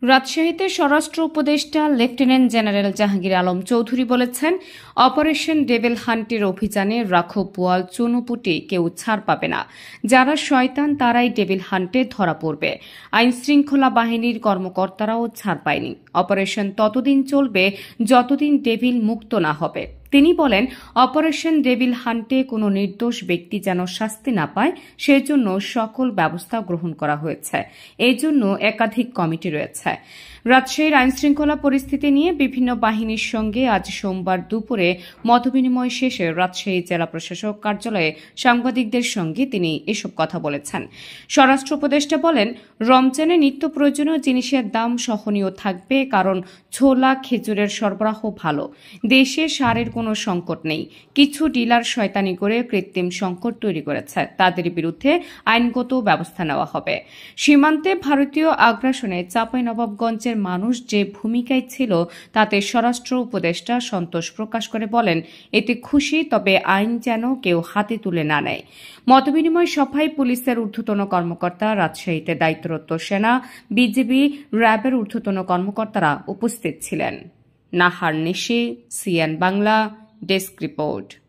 রাজশাহীতে স্বরাষ্ট্র উপদেষ্টা লেফটেন্যান্ট জেনারেল জাহাঙ্গীর আলম চৌধুরী বলেছেন, অপারেশন ডেভিল হান্টের অভিযানে রাঘব বোয়াল চুনুপুটি কেউ ছাড় পাবে না। যারা শয়তান তারাই ডেভিল হান্টে ধরা পড়বে। আইনশৃঙ্খলা বাহিনীর কর্মকর্তারাও ছাড় পায়নি। অপারেশন ততদিন চলবে যতদিন ডেভিল মুক্ত না হবে। তিনি বলেন, অপারেশন ডেভিল হান্টে কোনো নির্দোষ ব্যক্তি যেন শাস্তি না পায় সেজন্য সকল ব্যবস্থা গ্রহণ করা হয়েছে। এই জন্য একাধিক কমিটি রয়েছে। রাজশাহীর আইনশৃঙ্খলা পরিস্থিতি নিয়ে বিভিন্ন বাহিনীর সঙ্গে আজ সোমবার দুপুরে মতবিনিময় শেষে রাজশাহী জেলা প্রশাসক কার্যালয়ে সাংবাদিকদের সঙ্গে তিনি এসব কথা বলেছেন। স্বরাষ্ট্র উপদেষ্টা বলেন, রমজানে নিত্য প্রয়োজনীয় জিনিসের দাম সহনীয় থাকবে, কারণ ছোলা খেজুরের সরবরাহ ভালো। দেশে সারের কোনো সংকট নেই। কিছু ডিলার শয়তানি করে কৃত্রিম সংকট তৈরি করেছে, তাদের বিরুদ্ধে আইনগত ব্যবস্থা নেওয়া হবে। সীমান্তে ভারতীয় আগ্রাসনে চাঁপাইনবাবগঞ্জের মানুষ যে ভূমিকায় ছিল তাতে স্বরাষ্ট্র উপদেষ্টা সন্তোষ প্রকাশ করে বলেন, এতে খুশি, তবে আইন যেন কেউ হাতে তুলে না নেয়। মতবিনিময় সভায় পুলিশের ঊর্ধ্বতন কর্মকর্তা, রাজশাহীতে দায়িত্বরত সেনা, বিজিবি, র্যাবের ঊর্ধ্বতন কর্মকর্তারা উপস্থিত ছিলেন। নাহার নিশি, সিএন বাংলা, ডেস্ক রিপোর্ট।